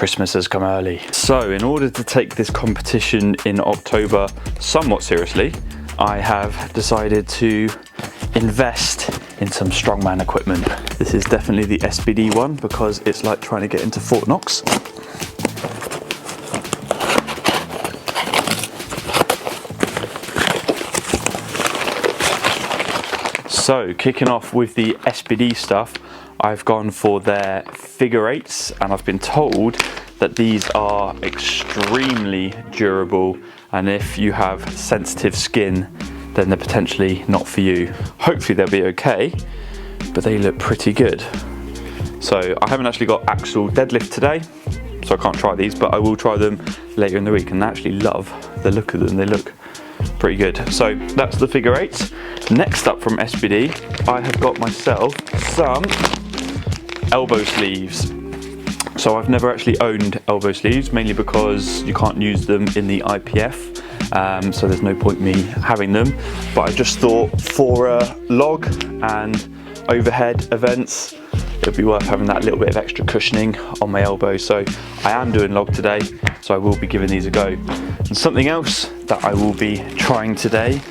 Christmas has come early. So in order to take this competition in October somewhat seriously, I have decided to invest in some Strongman equipment. This is definitely the SBD one because it's like trying to get into Fort Knox. So kicking off with the SBD stuff, I've gone for their figure eights, and I've been told that these are extremely durable, and if you have sensitive skin, then they're potentially not for you. Hopefully they'll be okay, but they look pretty good. So I haven't actually got actual deadlift today, so I can't try these, but I will try them later in the week, and I actually love the look of them. They look pretty good. So that's the figure eights. Next up from SBD, I have got myself some elbow sleeves. So I've never actually owned elbow sleeves, mainly because you can't use them in the IPF, so there's no point me having them. But I just thought for log and overhead events, it would be worth having that little bit of extra cushioning on my elbow. So I am doing log today, so I will be giving these a go. And something else that I will be trying today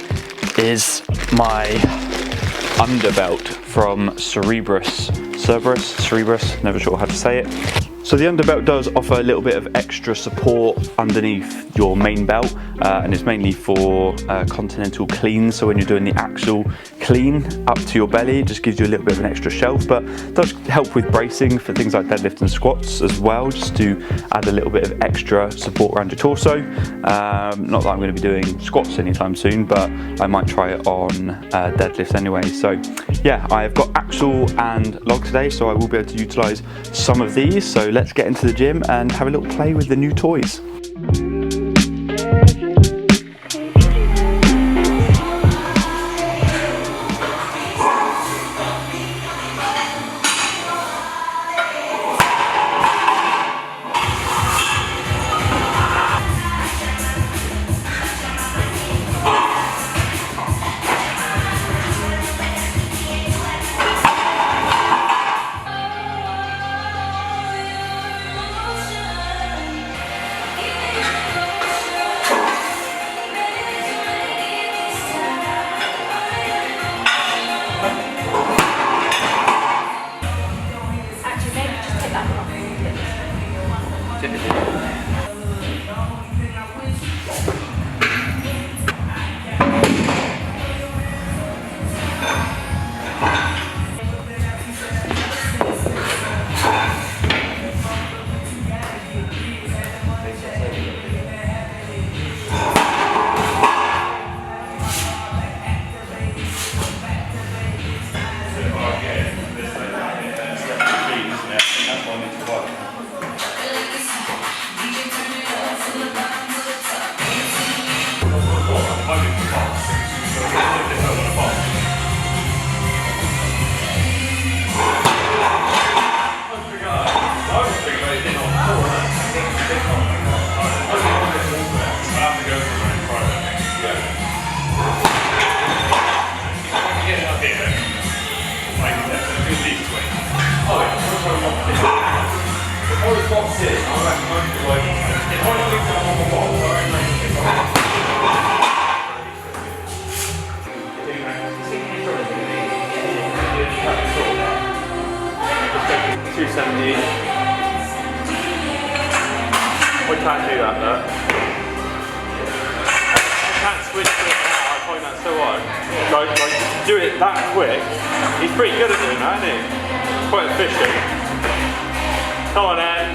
is my underbelt from Cerebrus, never sure how to say it. So the underbelt does offer a little bit of extra support underneath your main belt, and it's mainly for continental cleans. So when you're doing the actual clean up to your belly, it just gives you a little bit of an extra shelf, but does help with bracing for things like deadlift and squats as well, just to add a little bit of extra support around your torso. Not that I'm going to be doing squats anytime soon, but I might try it on deadlifts anyway. So yeah, I've got axle and log today, so I will be able to utilize some of these. So let's get into the gym and have a little play with the new toys. We can't do that though. I can't switch to it now, I find that so hard. Like to do it that quick, he's pretty good at doing that, isn't he? Quite efficient. Come on then.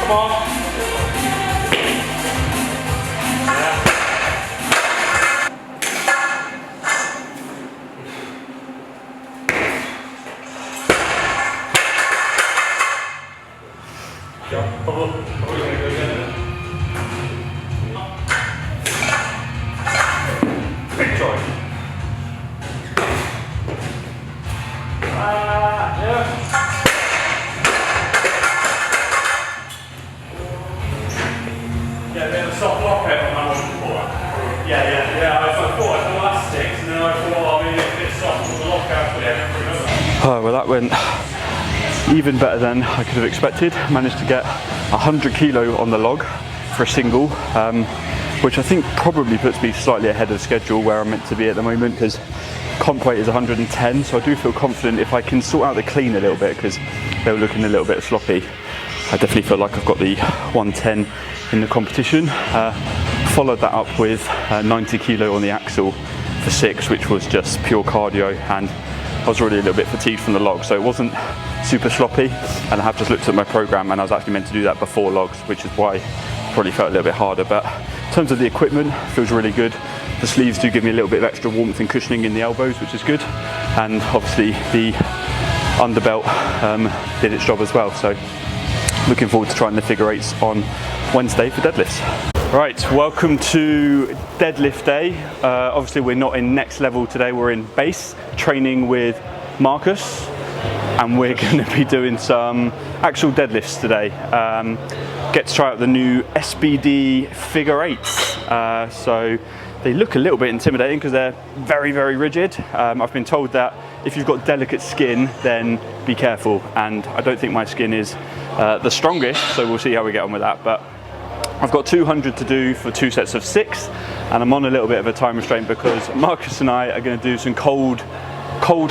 Come on. Oh, well, that went even better than I could have expected. Managed to get 100 kilo on the log for a single, which I think probably puts me slightly ahead of schedule where I'm meant to be at the moment, because comp weight is 110, so I do feel confident if I can sort out the clean a little bit, because they were looking a little bit sloppy. I definitely feel like I've got the 110 in the competition. Followed that up with 90 kilo on the axle for 6, which was just pure cardio, and I was already a little bit fatigued from the log, so it wasn't super sloppy. And I have just looked at my program, and I was actually meant to do that before logs, which is why it probably felt a little bit harder. But in terms of the equipment, it feels really good. The sleeves do give me a little bit of extra warmth and cushioning in the elbows, which is good. And obviously the underbelt did its job as well. So looking forward to trying the figure 8s on Wednesday for deadlifts. Right, welcome to deadlift day. Obviously we're not in next level today, we're in base training with Marcus, and we're going to be doing some actual deadlifts today. Get to try out the new SBD figure 8s. So they look a little bit intimidating because they're very, very rigid. I've been told that if you've got delicate skin, then be careful, and I don't think my skin is the strongest, so we'll see how we get on with that. But I've got 200 to do for 2 sets of 6, and I'm on a little bit of a time restraint because Marcus and I are going to do some cold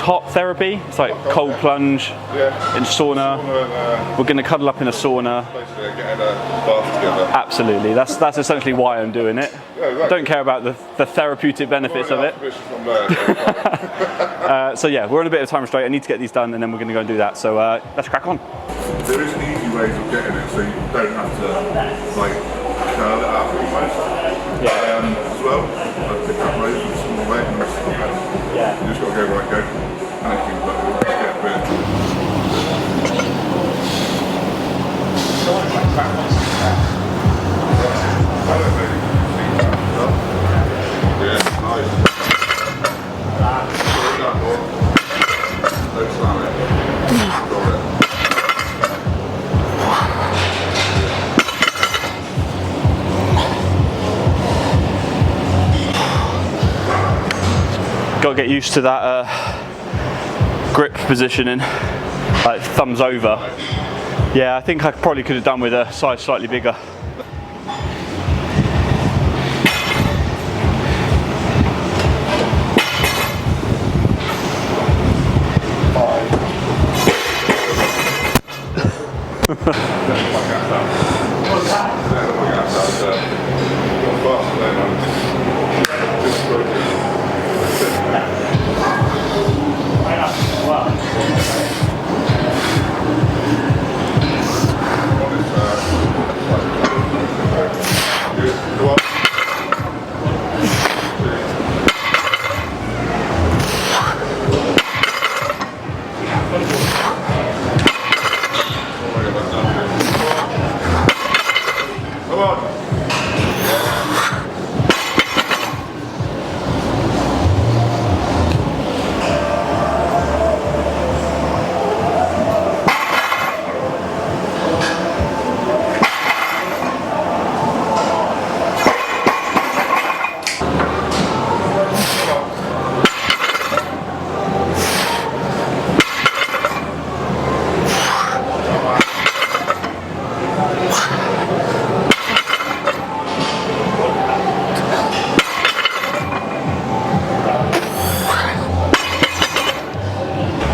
hot therapy. It's like cold plunge in sauna. We're going to cuddle up in a sauna. Basically, getting a bath together. Absolutely, that's essentially why I'm doing it. Yeah, exactly. I don't care about the therapeutic benefits of it. So yeah, we're on a bit of time restraint. I need to get these done, and then we're going to go and do that. So let's crack on. There is easy ways of getting it, so you don't have to like curl it up almost. Yeah. As well, like pick up loads of small weight and rest of the bed. Yeah. You just got to go right, go. And if you get a bit. Yeah, nice. Don't slam it. Got it. Got to get used to that grip positioning, like thumbs over. Yeah, I think I probably could have done with a size slightly bigger.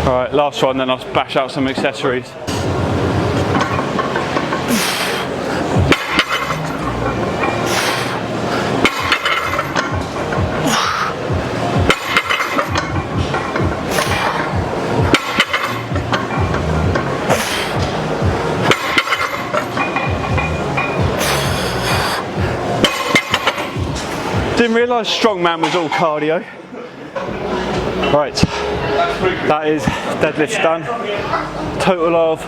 Alright, last one, then I'll bash out some accessories. Didn't realise Strongman was all cardio. Right, that is deadlifts done. Total of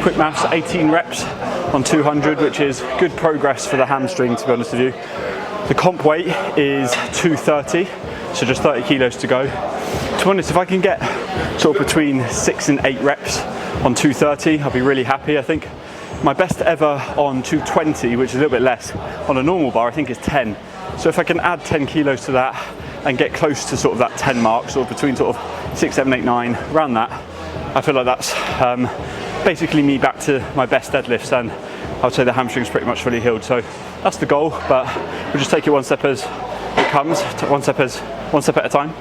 quick maths 18 reps on 200, which is good progress for the hamstring, to be honest with you. The comp weight is 230, so just 30 kilos to go. To be honest, if I can get sort of between 6 and 8 reps on 230, I'll be really happy. I think my best ever on 220, which is a little bit less, on a normal bar, I think is 10. So if I can add 10 kilos to that, and get close to sort of that 10 mark, sort of between sort of 6, 7, 8, 9, around that, I feel like that's basically me back to my best deadlifts, and I would say the hamstring's pretty much fully healed. So that's the goal, but we'll just take it one step as it comes, one step at a time,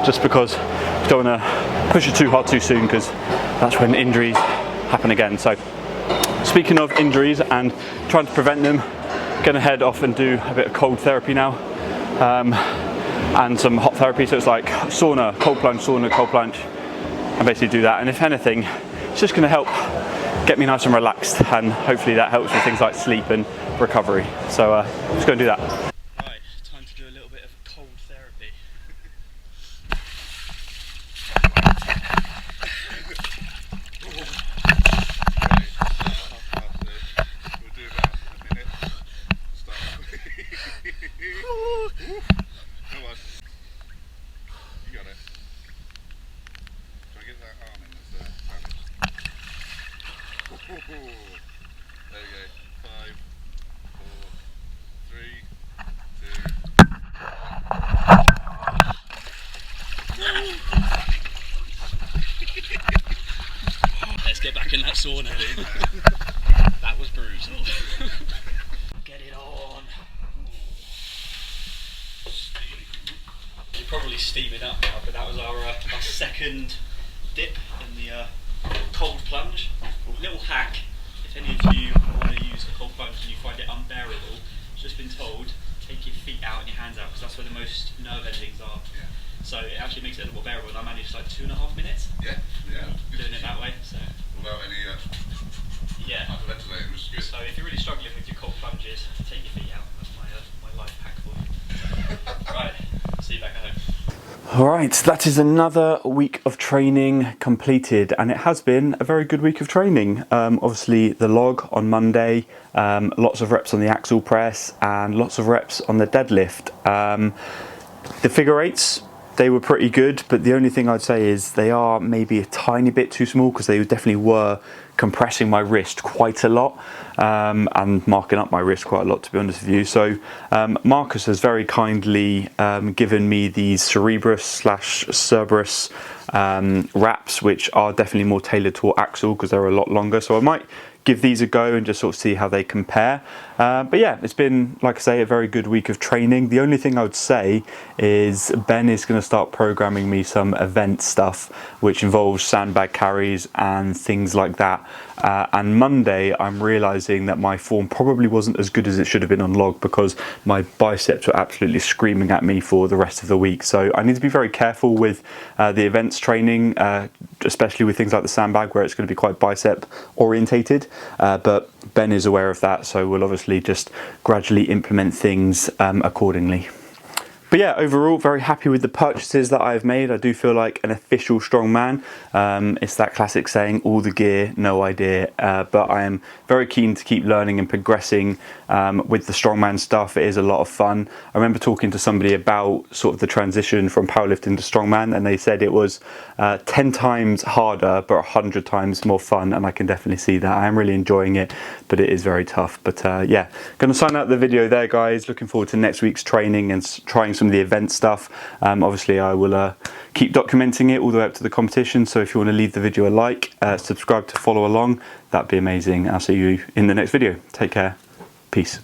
just because we don't want to push it too hard too soon, because that's when injuries happen again. So speaking of injuries and trying to prevent them, going to head off and do a bit of cold therapy now, and some hot therapy. So it's like sauna, cold plunge, and basically do that. And if anything, it's just going to help get me nice and relaxed, and hopefully that helps with things like sleep and recovery. So just go and do that. Right, time to do a little bit of cold therapy. We'll do about a minute. Come on. You got it. Try to get that arm in that's there. There you go. 5, 4, 3, 2. Let's get back in that sauna, dude. That was brutal. Get it on. You're probably steaming up now, but that was our second dip in the cold plunge. A little hack, if any of you want to use the cold plunge and you find it unbearable, just been told, take your feet out and your hands out, because that's where the most nerve endings are. Yeah. So it actually makes it a little more bearable, and I managed like 2.5 minutes. Yeah. Doing it that way. So. Without any hyperventilating, which is good. So if you're really struggling with your cold plunges, take your feet out. That's my life hack for you. Right, see you back at home. Alright, that is another week of training completed, and it has been a very good week of training. Obviously the log on Monday, lots of reps on the axle press and lots of reps on the deadlift. The figure eights, they were pretty good, but the only thing I'd say is they are maybe a tiny bit too small, because they definitely were compressing my wrist quite a lot, and marking up my wrist quite a lot, to be honest with you. So Marcus has very kindly given me these Cerebrus/Cerberus wraps, which are definitely more tailored to axle, because they're a lot longer. So I might give these a go and just sort of see how they compare. But yeah, it's been, like I say, a very good week of training. The only thing I would say is Ben is going to start programming me some event stuff, which involves sandbag carries and things like that. And Monday, I'm realizing that my form probably wasn't as good as it should have been on log, because my biceps were absolutely screaming at me for the rest of the week. So I need to be very careful with the events training, especially with things like the sandbag, where it's going to be quite bicep orientated. But Ben is aware of that, so we'll obviously just gradually implement things accordingly. But yeah, overall, very happy with the purchases that I've made. I do feel like an official strongman. It's that classic saying, all the gear, no idea. But I am very keen to keep learning and progressing with the strongman stuff. It is a lot of fun. I remember talking to somebody about sort of the transition from powerlifting to strongman, and they said it was 10 times harder, but 100 times more fun. And I can definitely see that. I am really enjoying it, but it is very tough. But yeah, going to sign out the video there, guys. Looking forward to next week's training and trying some of the event stuff. Obviously I will keep documenting it all the way up to the competition, so if you want to leave the video a like, subscribe to follow along, that'd be amazing. I'll see you in the next video. Take care. Peace.